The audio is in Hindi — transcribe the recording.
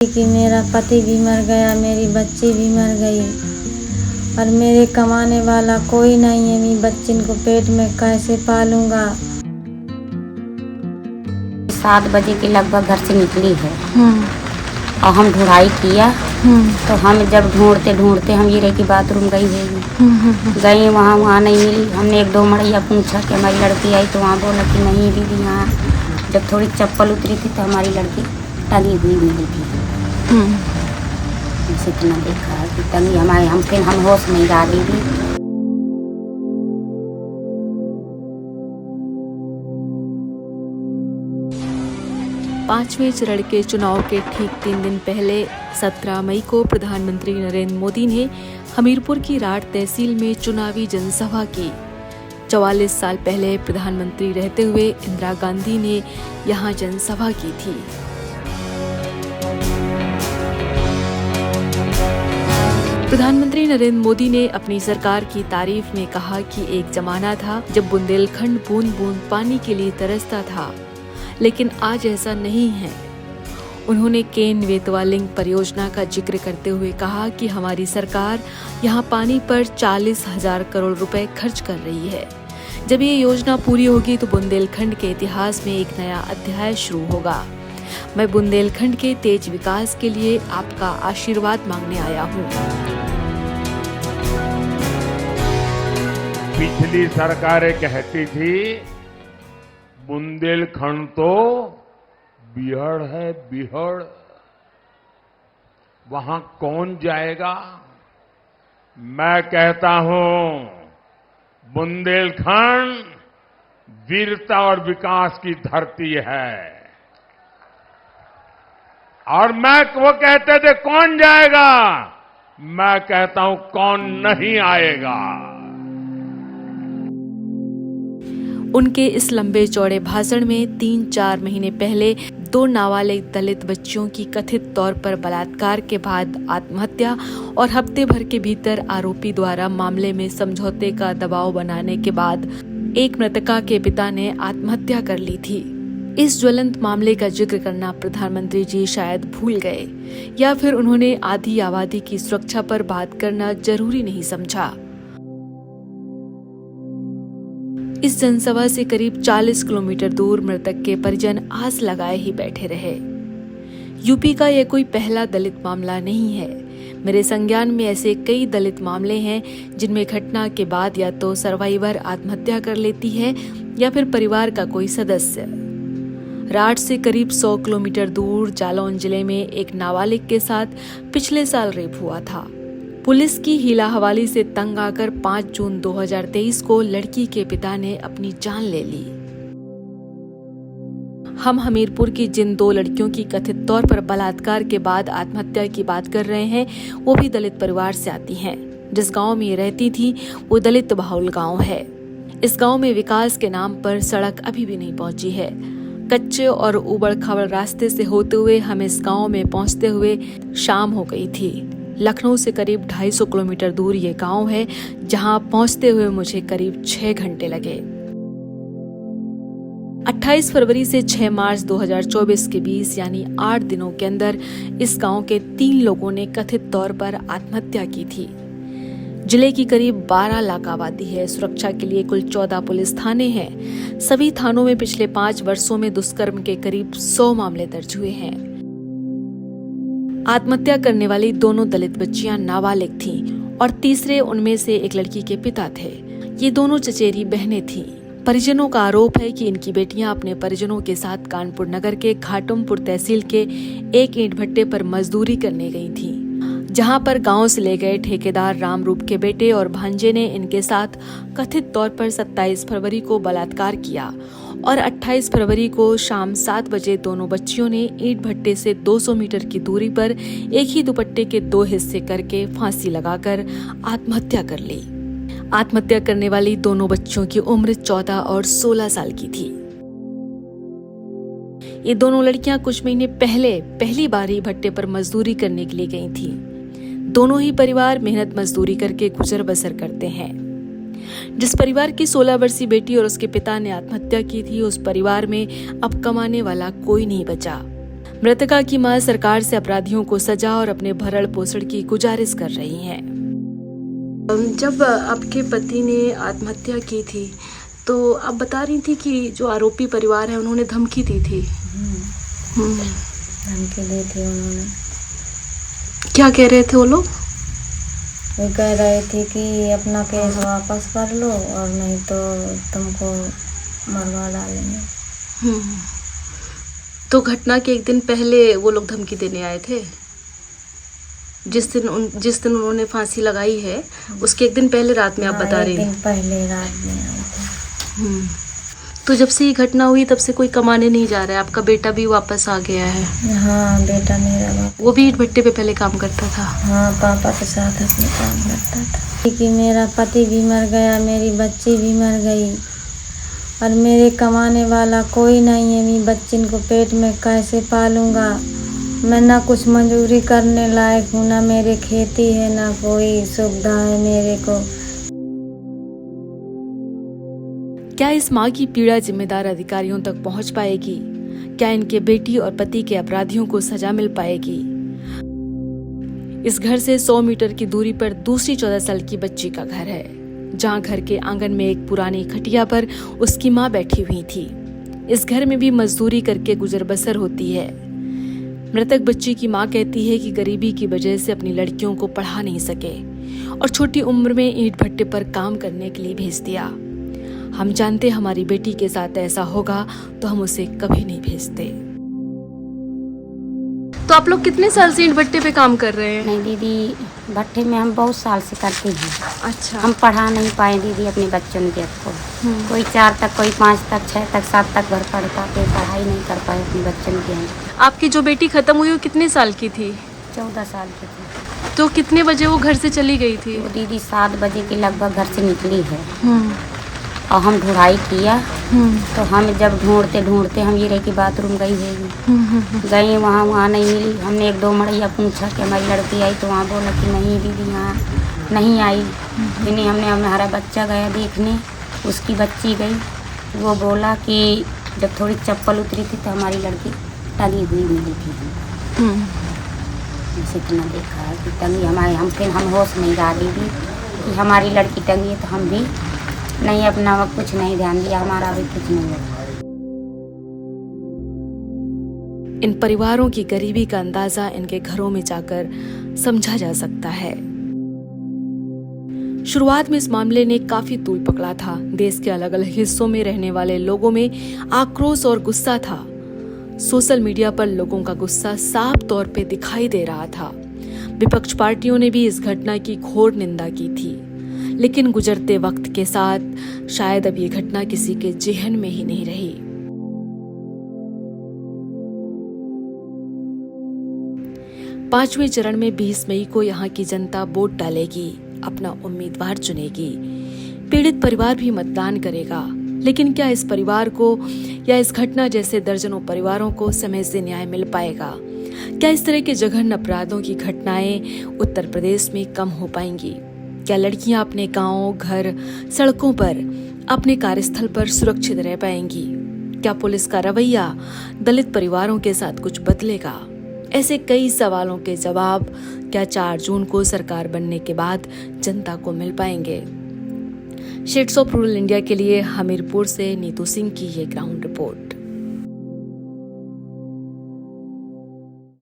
कि मेरा पति भी मर गया, मेरी बच्ची भी मर गई और मेरे कमाने वाला कोई नहीं है। मैं बच्चिन को पेट में कैसे पालूंगा। 7 बजे के लगभग घर से निकली है और हम ढूंढाई किया तो हम जब ढूंढते ढूंढते हम ये रहे कि बाथरूम गई है गई वहाँ नहीं मिली। हमने 1-2 मड़ैया पूछा कि हमारी लड़की आई तो वहाँ बोला कि नहीं दीदी यहाँ। जब थोड़ी चप्पल उतरी थी तो हमारी लड़की टंगी हुई मिली थी। उसे इतना देखा कि टंगी हमारे हम होश नहीं रहा दीदी। पांचवें चरण के चुनाव के ठीक 3 दिन पहले 17 मई को प्रधानमंत्री नरेंद्र मोदी ने हमीरपुर की राठ तहसील में चुनावी जनसभा की। 44 साल पहले प्रधानमंत्री रहते हुए इंदिरा गांधी ने यहां जनसभा की थी। प्रधानमंत्री नरेंद्र मोदी ने अपनी सरकार की तारीफ में कहा कि एक जमाना था जब बुंदेलखंड बूंद बूंद पानी के लिए तरसता था, लेकिन आज ऐसा नहीं है। उन्होंने केन बेतवा लिंक परियोजना का जिक्र करते हुए कहा कि हमारी सरकार यहां पानी पर 40,000 करोड़ रुपए खर्च कर रही है। जब ये योजना पूरी होगी तो बुंदेलखंड के इतिहास में एक नया अध्याय शुरू होगा। मैं बुंदेलखंड के तेज विकास के लिए आपका आशीर्वाद मांगने आया हूँ। पिछली सरकारें कहती थी बुंदेलखंड तो बिहड़ है, बिहड़, वहां कौन जाएगा। मैं कहता हूं बुंदेलखंड वीरता और विकास की धरती है। और वो कहते थे कौन जाएगा, मैं कहता हूं कौन नहीं आएगा। उनके इस लंबे चौड़े भाषण में 3-4 महीने पहले 2 नाबालिग दलित बच्चियों की कथित तौर पर बलात्कार के बाद आत्महत्या और हफ्ते भर के भीतर आरोपी द्वारा मामले में समझौते का दबाव बनाने के बाद एक मृतका के पिता ने आत्महत्या कर ली थी। इस ज्वलंत मामले का जिक्र करना प्रधानमंत्री जी शायद भूल गए या फिर उन्होंने आधी आबादी की सुरक्षा पर बात करना जरूरी नहीं समझा। इस जनसभा से करीब 40 किलोमीटर दूर मृतक के परिजन आस लगाए ही बैठे रहे। यूपी का यह कोई पहला दलित मामला नहीं है। मेरे संज्ञान में ऐसे कई दलित मामले हैं जिनमें घटना के बाद या तो सर्वाइवर आत्महत्या कर लेती है या फिर परिवार का कोई सदस्य। राठ से करीब 100 किलोमीटर दूर जालौन जिले में एक नाबालिग के साथ पिछले साल रेप हुआ था। पुलिस की हीला हवाली से तंग आकर 5 जून 2023 को लड़की के पिता ने अपनी जान ले ली। हम हमीरपुर की जिन 2 लड़कियों की कथित तौर पर बलात्कार के बाद आत्महत्या की बात कर रहे हैं, वो भी दलित परिवार से आती हैं। जिस गांव में ये रहती थी वो दलित बहुल गांव है। इस गांव में विकास के नाम पर सड़क अभी भी नहीं पहुंची है। कच्चे और उबड़-खाबड़ रास्ते से होते हुए हम इस गांव में पहुंचते हुए शाम हो गई थी। लखनऊ से करीब 250 किलोमीटर दूर ये गांव है, जहां पहुंचते हुए मुझे करीब 6 घंटे लगे। 28 फरवरी से 6 मार्च 2024 के बीच यानी 8 दिनों के अंदर इस गांव के 3 लोगों ने कथित तौर पर आत्महत्या की थी। जिले की करीब 12 लाख आबादी है। सुरक्षा के लिए कुल 14 पुलिस थाने हैं। सभी थानों में पिछले 5 वर्षों में दुष्कर्म के करीब 100 मामले दर्ज हुए हैं। आत्महत्या करने वाली दोनों दलित बच्चियां नाबालिग थीं और तीसरे उनमें से एक लड़की के पिता थे। ये दोनों चचेरी बहनें थीं। परिजनों का आरोप है कि इनकी बेटियां अपने परिजनों के साथ कानपुर नगर के खाटुमपुर तहसील के एक ईंट भट्टे पर मजदूरी करने गई थीं, जहां पर गांव से ले गए ठेकेदार रामरूप के बेटे और भांजे ने इनके साथ कथित तौर पर 27 फरवरी को बलात्कार किया और 28 फरवरी को शाम 7 बजे दोनों बच्चियों ने ईंट भट्टे से 200 मीटर की दूरी पर एक ही दुपट्टे के 2 हिस्से करके फांसी लगाकर आत्महत्या कर ली। आत्महत्या करने वाली दोनों बच्चियों की उम्र 14 और 16 साल की थी। ये दोनों लड़कियां कुछ महीने पहले पहली बार ही भट्टे पर मजदूरी करने के लिए गई थीं। दोनों ही परिवार मेहनत मजदूरी करके गुजर बसर करते हैं। जिस परिवार की 16 वर्षीय बेटी और उसके पिता ने आत्महत्या की थी, उस परिवार में अब कमाने वाला कोई नहीं बचा। मृतका की मां सरकार से अपराधियों को सजा और अपने भरण पोषण की गुजारिश कर रही हैं। जब आपके पति ने आत्महत्या की थी तो आप बता रही थी कि जो आरोपी परिवार है उन्होंने धमकी दी थी। धमकी दी थी उन्होंने। क्या कह रहे थे वो लोग? वो कह रहे थे कि अपना केस वापस कर लो और नहीं तो तुमको मरवा डालेंगे। तो घटना के एक दिन पहले वो लोग धमकी देने आए थे? जिस दिन उन्होंने फांसी लगाई है उसके एक दिन पहले रात में आप बता रही हैं? एक दिन पहले रात में आए थे। तो जब से ये घटना हुई तब से कोई कमाने नहीं जा रहा है? आपका बेटा भी वापस आ गया है? हाँ, बेटा मेरा वापस। वो भी ईंट भट्टे पे पहले काम करता था? हाँ, पापा के साथ अपने काम करता था। कि मेरा पति भी मर गया, मेरी बच्ची भी मर गई और मेरे कमाने वाला कोई नहीं है। मैं बच्चिन को पेट में कैसे पालूंगा? मैं ना कुछ मजदूरी करने लायक हूँ, ना मेरे खेती है, ना कोई सुविधा है मेरे को। क्या इस माँ की पीड़ा जिम्मेदार अधिकारियों तक पहुँच पाएगी? क्या इनके बेटी और पति के अपराधियों को सजा मिल पाएगी? इस घर से 100 मीटर की दूरी पर दूसरी 14 साल की बच्ची का घर है, जहाँ घर के आंगन में एक पुरानी खटिया पर उसकी माँ बैठी हुई थी। इस घर में भी मजदूरी करके गुजर बसर होती है। मृतक बच्ची की मां कहती है कि गरीबी की वजह से अपनी लड़कियों को पढ़ा नहीं सके और छोटी उम्र में ईंट भट्टे पर काम करने के लिए भेज दिया। हम जानते हमारी बेटी के साथ ऐसा होगा तो हम उसे कभी नहीं भेजते। तो आप लोग कितने साल से ईंट भट्टे पे काम कर रहे हैं? नहीं दीदी, भट्टे में हम बहुत साल से करते हैं। अच्छा। हम पढ़ा नहीं पाए दीदी अपने बच्चों के को। कोई 4 तक, कोई 5 तक, 6 तक, 7 तक घर पढ़ता थे, पढ़ाई नहीं कर पाए अपने बच्चों के। आपकी जो बेटी खत्म हुई वो कितने साल की थी? 14 साल की थी। तो कितने बजे वो घर से चली गई थी? वो दीदी 7 बजे के लगभग घर से निकली है और हम ढूंढाई किया। तो हम जब ढूंढते ढूंढते हम ये रही कि बाथरूम गई है। गई वहाँ नहीं मिली। हमने 1-2 मड़ैया पूछा कि हमारी लड़की आई, तो वहाँ बोला कि नहीं दीदी यहाँ नहीं आई। फिर हमने हमारा बच्चा गया देखने, उसकी बच्ची गई। वो बोला कि जब थोड़ी चप्पल उतरी थी तो हमारी लड़की टंगी हुई मिली थी। इतना देखा है कि टंगी हमारे, हम होश नहीं रहा दीदी कि हमारी लड़की टंगी है। तो हम भी नहीं अपना कुछ नहीं ध्यान दिया, हमारा भी कुछ नहीं हुआ। इन परिवारों की गरीबी का अंदाजा इनके घरों में जाकर समझा जा सकता है। शुरुआत में इस मामले ने काफी तूल पकड़ा था। देश के अलग अलग हिस्सों में रहने वाले लोगों में आक्रोश और गुस्सा था। सोशल मीडिया पर लोगों का गुस्सा साफ तौर पे दिखाई दे रहा था। विपक्ष पार्टियों ने भी इस घटना की घोर निंदा की थी, लेकिन गुजरते वक्त के साथ शायद अब ये घटना किसी के जेहन में ही नहीं रही। पांचवें चरण में 20 मई को यहाँ की जनता वोट डालेगी, अपना उम्मीदवार चुनेगी। पीड़ित परिवार भी मतदान करेगा, लेकिन क्या इस परिवार को या इस घटना जैसे दर्जनों परिवारों को समय से न्याय मिल पाएगा? क्या इस तरह के जघन्य अपराधों की घटनाएं उत्तर प्रदेश में कम हो पाएंगी? क्या लड़कियां अपने गांव, घर, सड़कों पर, अपने कार्यस्थल पर सुरक्षित रह पाएंगी? क्या पुलिस का रवैया दलित परिवारों के साथ कुछ बदलेगा? ऐसे कई सवालों के जवाब क्या 4 जून को सरकार बनने के बाद जनता को मिल पाएंगे? शेड्स ऑफ रूरल इंडिया के लिए हमीरपुर से नीतू सिंह की ये ग्राउंड रिपोर्ट।